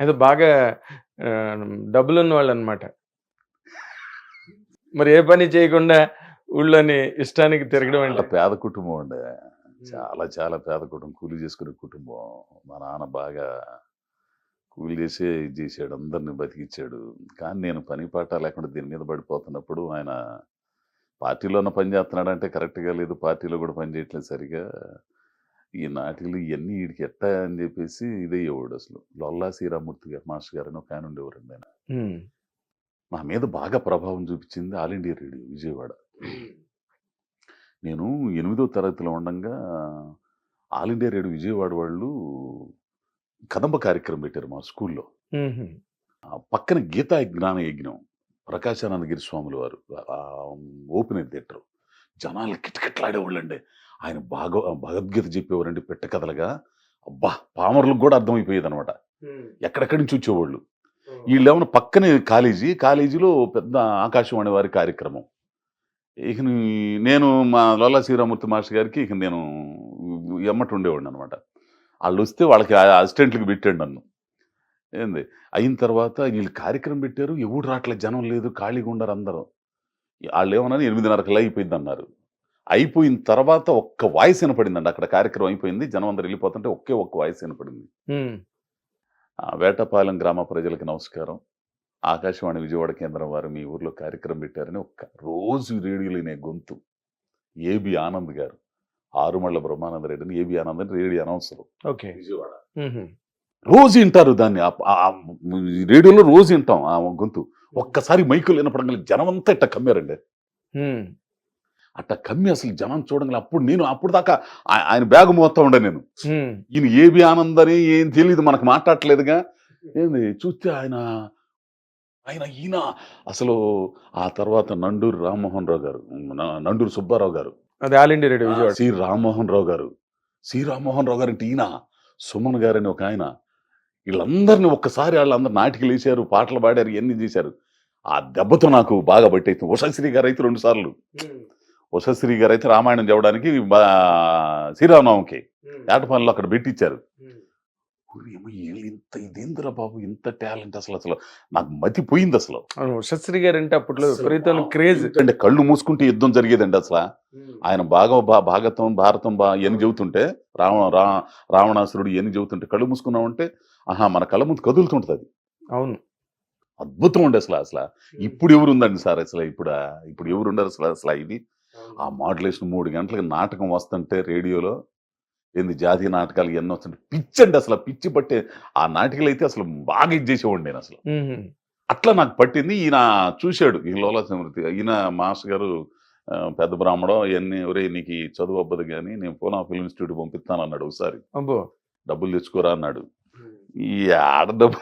ఏదో బాగా డబ్బులున్న వాళ్ళనమాట. మరి ఏ పని చేయకుండా ఊళ్ళోని ఇష్టానికి తిరగడం చాలా అంటే. పేద కుటుంబం అండి. హ్మ్. చాలా చాలా పేద కుటుంబం. కూలి చేసుకునే కుటుంబం. మా నాన్న బాగా కూలి చేసే ఇది చేసాడు. అందరిని బతికిచ్చాడు. కానీ నేను పని పాట లేకుండా దీని మీద పడిపోతున్నప్పుడు ఆయన పార్టీలోనే పని చేస్తున్నాడంటే కరెక్ట్‌గా లేదు. పార్టీలో కూడా పని చేయట్లేదు సరిగ్గా. ఈ నాటికలు ఇయన్నీ ఈడికి ఎట్టా అని చెప్పేసి ఇదయ్యేవాడసలు. లొల్లా శ్రీరామూర్తి గారు మాస్టర్ గారని ఒకాయన ఉండేవారండి ఆయన. హ్మ్. నా మీద బాగా ప్రభావం చూపించింది ఆల్ ఇండియా రేడియో విజయవాడ. నేను 8దో తరగతిలో ఉండంగా ఆల్ ఇండియా రేడియో విజయవాడ వాళ్ళు కదంబ కార్యక్రమం పెట్టారు మా స్కూల్లో. హుహు. పక్కన గీతా జ్ఞాన యజ్ఞం. ప్రకాశానందగిరి స్వాముల వారు ఓపెన్ థియేటర్. జనాలు కిటకిటలాడేవాళ్ళండి. ఆయన భగవద్గీత చెప్పేవారండి పిట్ట కథలుగా. అబ్బా! పామరులకు గూడా అర్థమైపోయేదనమాట. హ్మ్. ఎక్కడెక్కడి నుంచి వచ్చేవాళ్ళు. ఓహ్! ఈళ్ళేమన్నా పక్కనే కాలేజీలో పెద్ద ఆకాశవాణి వారి కార్యక్రమం. ఇక నేను మా లోలా శ్రీరామూర్తి మాస్టర్ గారికి ఇక నేను ఎమ్మట ఉండేవాడిననమాట. ఆళ్ళొస్తే వాళ్ళకి అసిస్టెంట్‌లకి పెట్టాడు నన్ను. ఏంది అయిన తర్వాత ఈళ్ళు కార్యక్రమం పెట్టారు. ఎవడు రాట్లే జనం లేదు. ఖాళీగా ఉన్నారు అందరూ. ఆళ్ళేమన్నారు 8:30కల్లా అయిపోయిద్దన్నారు. అయిపోయిన తర్వాత ఒక్క వాయిస్ వినపడిందండి. అక్కడ కార్యక్రమం అయిపోయింది. జనం అందరూ ఎళ్ళిపోతుంటే ఒక్క వాయిస్ వినపడింది. హ్మ్. వేటపాలెం గ్రామ ప్రజలకి నమస్కారం. ఆకాశవాణి విజయవాడ కేంద్రం వారు మీ ఊర్లో కార్యక్రమం పెట్టారని రోజు రేడియోలో వినే గొంతు. ఏబీ ఆనంద్ గారు. ఆరుమళ్ళ బ్రహ్మానంద రెడ్డిని ఏబీ ఆనంద్ అని రేడియో అనౌన్సరు. ఓకే. విజయవాడ. హుహు. రోజు వింటారు దాన్ని. రేడియోలో రోజు వింటాం ఆ గొంతు. ఒక్కసారి మైకులో వినపడంగానే జనమంతా ఇట్ట కమ్మారండి. హ్మ్. అట్ట కమ్మి అసలు జనం చూడంగానే అప్పటిదాకా ఆయన బ్యాగ్ మోస్తా ఉండే నేను. హ్మ్. ఈయన ఏబీ ఆనంద్ అని ఏం తెలీదు మనకు మాట్లాడట్లేదుగా. ఏంది చూస్తే ఈయన అసలు ఆ తర్వాత నండూరి రామ్మోహన్ రావు గారు, నండూరి సుబ్బారావు గారు, అది All India Radio Vijayawada. C. Rammohan Rao గారు. సి. రామ్మోహన్ రావు గారంటే ఈయన, సుమన్ గారని ఒకాయన. ఈళ్ళందరిని ఒక్కసారి ఆళ్ళందరూ నాటికలేశారు, పాటలు పాడారు, ఇయన్నీ జేశారు. ఆ దెబ్బతో నాకు బాగా పట్టేసింది. ఉషశ్రీ గారైతే 2 సార్లు. హ్మ్. ఉషశ్రీ గారైతే రామాయణం చెప్పడానికి శ్రీరామనవమికి హ్మ్. ఏటపాలెంలో అక్కడ పెట్టిచ్చారు. హ్మ్. ఓరేమో ఈళ్ళింత ఇదేందిరా బాబు! ఇంత టాలెంట్ అసలు నాకు మతిపోయిందసలు. అవును. ఉషశ్రీ గారంటే అప్పట్లో అస్సలు విపరీతమైన క్రేజ్. ఏంటంటే కళ్ళు మూసుకుంటే యుద్ధం జరిగేదండి అసల. హ్మ్. ఆయన భాగవతం, భారతం ఇయన్నీ చెబుతుంటే రావ రా రావణాసురుడు ఇయన్నీ చెబుతుంటే కళ్ళు మూసుకున్నామంటే, ఆహా! మన కళ్ళ ముందు కదులుతుంటదది. అవును. అద్భుతం అండి అసల. హ్మ్. ఇప్పుడు ఎవరుందండి సార్ అసల ఇప్పుడు ఎవరుండారు అసల ఇది? అవును. ఆ మాడ్యులేషన్ 3 గంటలకి నాటకం వస్తుంటే రేడియోలో ఏంది జాతీయ నాటకాలు ఇయన్నీ వస్తుంటే పిచ్చండి అసల. పిచ్చి పట్టే ఆ నాటికలైతే అసలు బాగా ఇది చేసేవాడిని నేనసలు. హుహు. అట్లా నాకు పట్టింది. ఈయన చూసాడు. ఈ లోలా సమృద్ధి. ఈయన మాస్టర్ గారు పెద్ద బ్రాహ్మణం ఇయన్నీ "ఒరేయ్! నీకు ఈ చదువు అబ్బదు గాని నేను పూనా ఫిల్మ్ ఇన్‌స్టిట్యూట్‌కి పంపిస్తానన్నాడు ఒకసారి. అబ్బో! డబ్బులు తెచ్చుకోరా" అన్నాడు. హ్మ్. ఈ ఆడ డబ్బు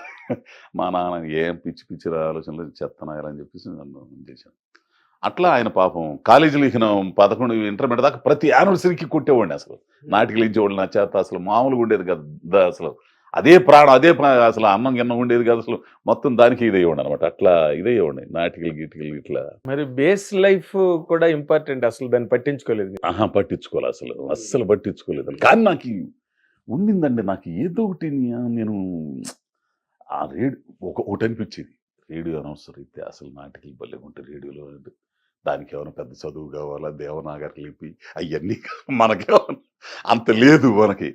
మా నాన్న ఏం పిచ్చి ఆలోచనలు చెత్తనాయాలని అని చెప్పేసి నన్ను చేశాను. అట్లా ఆయన పాపం కాలేజీలో ఇకను 11 ఇంటర్మీడియేట్ దాకా ప్రతి యానివర్సరీకి కొట్టేవాడిని అసలు. నాటికలు ఇచ్చేవాళ్ళు నా చేత అసలు మామూలుగా ఉండేది కాదు. అసలు అదే ప్రాణం అసలు అన్నం గిన్నం ఉండేది కాదు అసలు. మొత్తం దానికి ఇదయ్యేవాడిననమాట. అట్లా ఇదయ్యేవాడిని. నాటికలు ఇట్లా మరి బేస్ లైఫ్ కూడా ఇంపార్టెంట్. అసలు దాన్ని పట్టించుకోలేదు మీరు. ఆహా! పట్టించుకోలే అసలు. అస్సలు పట్టించుకోలేదు. కానీ నాకు ఉండిందండి. నాకు ఏదో ఒకటి నేను ఆ ఒకటనిపించేది. రేడియో అనౌన్సర్ అయితే అసలు నాటికలు భలేగుంటాయి రేడియోలో. దానికేమైనా పెద్ద చదువు కావాలా? దేవనాగరి లిపి అయన్నీ మనకేమన్నా అంత లేదు మనకి.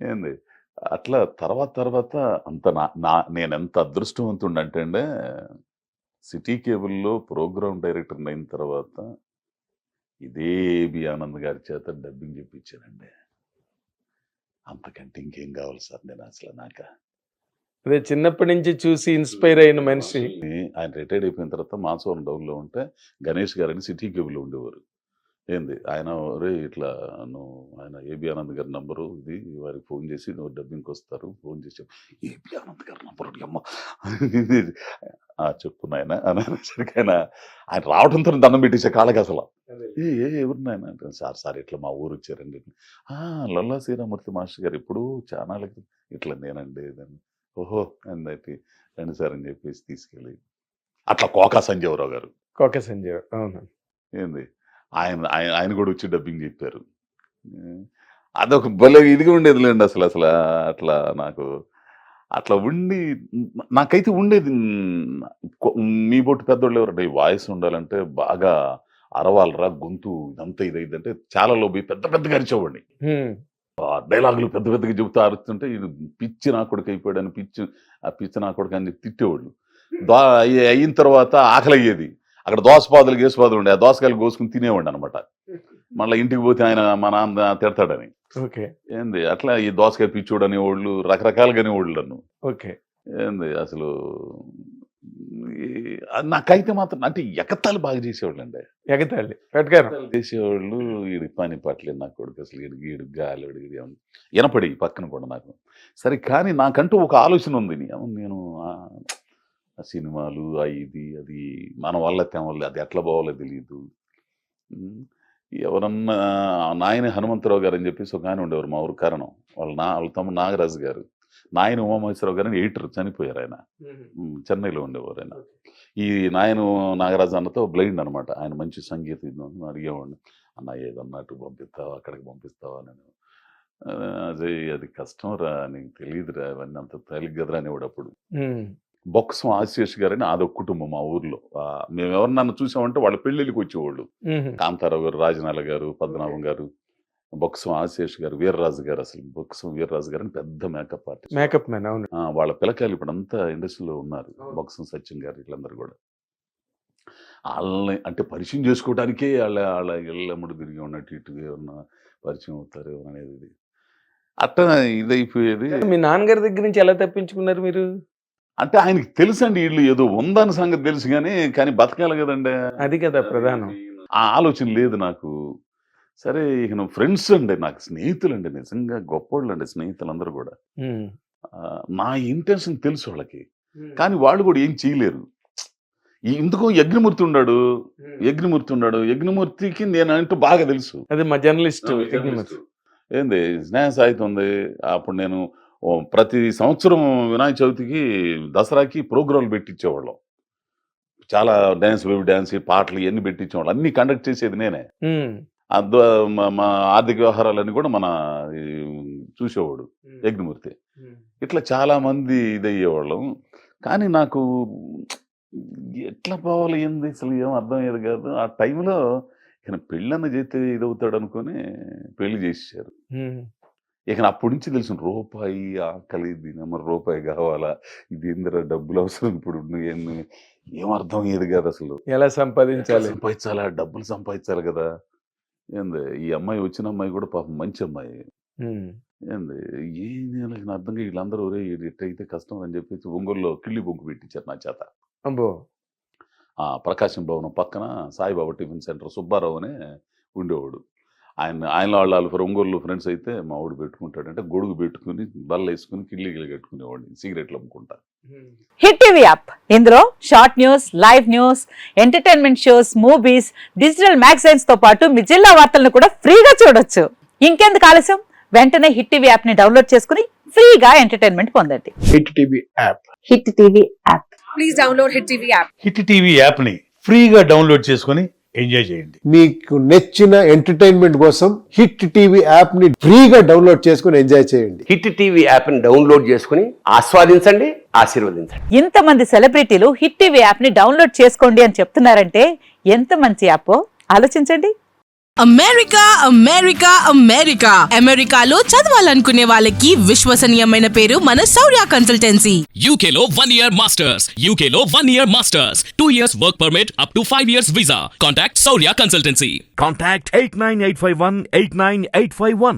ఏంది అట్లా తర్వాత అంత నా నా నేనెంత అదృష్టవంతుడినంటే అండి, సిటీ కేబుల్‌లో ప్రోగ్రామ్ డైరెక్టర్‌నయిన తర్వాత ఇదే ఏబీ ఆనంద్ గారి చేత డబ్బింగ్ చెప్పించానండి. అంతకంటే ఇంకేం కావాలి సార్ అదే చిన్నప్పటి నుంచి చూసి ఇన్‌స్పైర్ అయిన మనిషి. ఆయన రిటైర్డ్ అయిపోయిన తర్వాత మానసవరం డౌన్‌లో ఉంటే గణేష్ గారని సిటీ కేబుల్‌లో ఉండేవారు. ఏంది ఆయన "ఒరేయ్! ఇట్లా ఆయన ఏబీ ఆనంద్ గారి నంబరు ఇది వారికి ఫోన్ చేసి నువ్వు డబ్బింగ్‌కొస్తారు. ఫోన్ చేసి చెప్పు." ఏబీ ఆనంద్ గారి నంబరు ఓయమ్మ! ఆ! చెప్పు నాయన అని అనేసరికి ఆయన రావడంతోనే దండం పెట్టేసా కాళ్ళకసల. ఎవరు నాయన అంటే, సార్ ఇట్లా మా ఊరొచ్చారండి. ఆ! లల్లా శ్రీరామూర్తి మాస్టర్ గారు ఎప్పుడూ చానాళ్ళ క్రితం ఇట్లా నేనండి ఇదని. ఓహో! అందరికి రండి సార్ అని చెప్పేసి తీసుకెళ్ళి అట్లా కోకా సంజీవరావు గారు. కోక సంజయ్. అవును. ఏంది ఆయన ఆయన ఆయన గూడా వచ్చి డబ్బింగ్ జెప్పారు. హ్మ్. అదొక భలే ఇదిగా ఉండేదిలెండి అసల. అట్లా నాకు అట్లా ఉండి నాకైతే ఉండేది మీ బొట్టు పెద్దోళ్ళు ఎవరంటే వాయిస్ ఉండాలంటే బాగా అరవాలరా గొంతు ఇదంతా ఇదైందంటే చాలా లోబి పెద్ద పెద్దగా అరిచేవాడిని. డైలాగులు పెద్ద పెద్దగా చెబుతూ అరుస్తుంటే ఈడు పిచ్చి నా కొడుకు అయిపోయాడని పిచ్చి నా కొడుకు అని తిట్టేవాళ్ళు. అయిన తర్వాత ఆకలి అయ్యేది. అక్కడ దోసపాదులు గేసుపాదులు ఉండే ఆ దోసకాయలు కోసుకుని తినేవాడిని అనమాట. మళ్ళీ ఇంటికి పోతే ఆయన మా నాన్న తిడతాడని. ఓకే. ఏంది అట్లా ఈ దోసకాయ పిచ్చోడు అనేవాళ్ళు రకరకాలుగా అనేవాళ్ళు నన్ను. ఓకే. ఏంది అసలు నాకైతే మాత్రం అంటే ఎగతాళి బాగా చేసేవాళ్ళు అండి. ఎగతాళి పెట్టుకారు చేసేవాళ్ళు ఈడు పని పట్టలేదు నా కొడుకు అసలు ఈడు గాలి వినపడి పక్కన కూడా నాకు. సరే కానీ నాకంటూ ఒక ఆలోచన ఉంది. నేను సినిమాలు ఇది అది మన వల్ల తెమల్లి అది ఎట్లా పోవాలో తెలియదు. ఎవరన్నా నాయన హనుమంతరావు గారు అని చెప్పేసి ఒక ఆయన ఉండేవారు మా ఊరు కారణం. వాళ్ళ తమ్ముడు నాగరాజు గారు, నాయన ఉమామహేశ్వరరావు గారు అని ఎడిటర్ చనిపోయారు. ఆయన చెన్నైలో ఉండేవారు. ఆయన ఈ నాయన నాగరాజు అన్నతో బ్లైండ్ అనమాట. ఆయన మంచి సంగీతం అడిగేవాడిని, అన్న ఏదన్నట్టు పంపిస్తావా అక్కడికి పంపిస్తావా నేను. అది కష్టం రా నీకు తెలియదురా అవన్నీ అంత తేలిక కదరా అనేవాడు. అప్పుడు బొక్సం ఆశేష్ గారని అదొక కుటుంబం మా ఊర్లో. మేము ఎవరినన్నా చూసామంటే వాళ్ళ పెళ్ళిళ్ళకి వచ్చేవాళ్ళు. కాంతారావు గారు, రాజనాల గారు, పద్మనాభం గారు, బొక్సం ఆశేష్ గారు, వీర్రాజు గారు. అసలు బొక్సం వీర్రాజు గారు అని పెద్ద మేకప్ ఆర్టిస్ట్, మేకప్ మ్యాన్. అవును. వాళ్ళ పిల్లకాయలు ఇప్పుడు అంతా ఇండస్ట్రీలో ఉన్నారు. బొక్సం సత్యం గారు వీళ్ళందరూ కూడా వాళ్ళని అంటే పరిచయం చేసుకోవడానికే వాళ్ళ ఇళ్ళమ్మడు తిరిగి ఉన్నట్టు ఇటు ఏమన్నా పరిచయం అవుతారు అనేది అట్లా ఇదైపోయేది. మీ నాన్నగారి దగ్గర నుంచి ఎలా తప్పించుకున్నారు మీరు? అంటే ఆయనకి తెలుసండి వీళ్ళు ఏదో ఉందని సంగతి తెలుసు కానీ బతకాలి కదండి. అది కదా ప్రధానం. ఆ ఆలోచన లేదు నాకు. సరే ఇక ఫ్రెండ్స్ అండి, నాకు స్నేహితులు అండి, నిజంగా గొప్పోళ్ళు అండి స్నేహితులందరూ కూడా. నా ఇంటెన్షన్ తెలుసు వాళ్ళకి, కానీ వాళ్ళు కూడా ఏం చేయలేరు. ఎందుకో యజ్ఞమూర్తికి నేను అంటూ బాగా తెలుసు. అది మా జర్నలిస్ట్ ఏంది స్నేహ సాహిత్యం ఉంది. అప్పుడు నేను ప్రతి సంవత్సరం వినాయక చవితికి దసరాకి ప్రోగ్రాంలు పెట్టించేవాళ్ళం. చాలా డ్యాన్స్ బేబీ డ్యాన్స్ పాటలు ఇవన్నీ పెట్టించేవాళ్ళు. అన్ని కండక్ట్ చేసేది నేనే. మా ఆర్థిక వ్యవహారాలన్నీ కూడా మన చూసేవాడు యజ్ఞమూర్తి. ఇట్లా చాలా మంది ఇదయ్యేవాళ్ళం. కానీ నాకు ఎట్లా పోవాలి ఏంది అసలు ఏం అర్థమయ్యేది కాదు. ఆ టైంలో ఇక పెళ్ళన్న చేస్తే ఇదవుతాడు అనుకుని పెళ్లి చేసేసారు. ఇక అప్పటి నుంచి తెలిసిన రూపాయి ఆకలి, దీని మరి రూపాయి కావాలా, ఇది ఏందిరా డబ్బులు అవసరం ఇప్పుడు ఏం అర్థం అయ్యేది కాదు అసలు. ఎలా సంపాదించాలా, డబ్బులు సంపాదించాలి కదా. ఏంది ఈ అమ్మాయి వచ్చిన అమ్మాయి కూడా పాపం మంచి అమ్మాయి. ఏంది ఏం అర్థం వీళ్ళందరూ ఒరే ఎట్టయితే కష్టం అని చెప్పేసి ఒంగోలులో కిళ్ళి బొంకు పెట్టించారు నా చేత. ప్రకాశం భవనం పక్కన సాయిబాబా టిఫిన్ సెంటర్ సుబ్బారావు అనే ఉండేవాడు. ఆయన వాళ్ళ ఒంగోలు ఫ్రెండ్స్ అయితే మా వాడు పెట్టుకుంటాడంటే గొడుగు పెట్టుకుని బల్ల వేసుకుని కిళ్ళి కట్టుకునేవాడిని సిగరెట్లు అమ్ముకుంటా. హిట్ టీవీ యాప్, ఇందులో short news, live news, entertainment shows, movies, digital magazines తో పాటు మీ జిల్లా వార్తలను కూడా ఫ్రీగా చూడొచ్చు. ఇంకెందుకు ఆలస్యం, వెంటనే హిట్ టీవీ యాప్ ని డౌన్లోడ్ చేసుకుని ఫ్రీగా ఎంటర్టైన్మెంట్ పొందండి. Hit TV app. Hit TV app. Please download hit TV app. Hit TV app ని ఫ్రీగా డౌన్లోడ్ చేసుకుని ఎంజాయ్ చేయండి. మీకు నచ్చిన ఎంటర్టైన్మెంట్ కోసం హిట్ టీవీ యాప్ ని ఫ్రీగా డౌన్లోడ్ చేసుకుని ఎంజాయ్ చేయండి. హిట్ టీవీ యాప్ ని డౌన్లోడ్ చేసుకుని ఆస్వాదించండి, ఆశీర్వదించండి. ఇంతమంది సెలబ్రిటీలు హిట్ టీవీ యాప్ ని డౌన్లోడ్ చేసుకోండి అని చెప్తున్నారంటే ఎంత మంచి యాప్ ఆలోచించండి. అమెరికా అమెరికా అమెరికా అమెరికాలో చదవాలనుకునే వాళ్ళకి విశ్వసనీయమైన పేరు మన శౌర్య కన్సల్టెన్సీ. UK లో 1 year masters. UK లో 1 year masters. 2 years work permit up to 5 years visa. Contact Saurya Consultancy. Contact 89851 89851.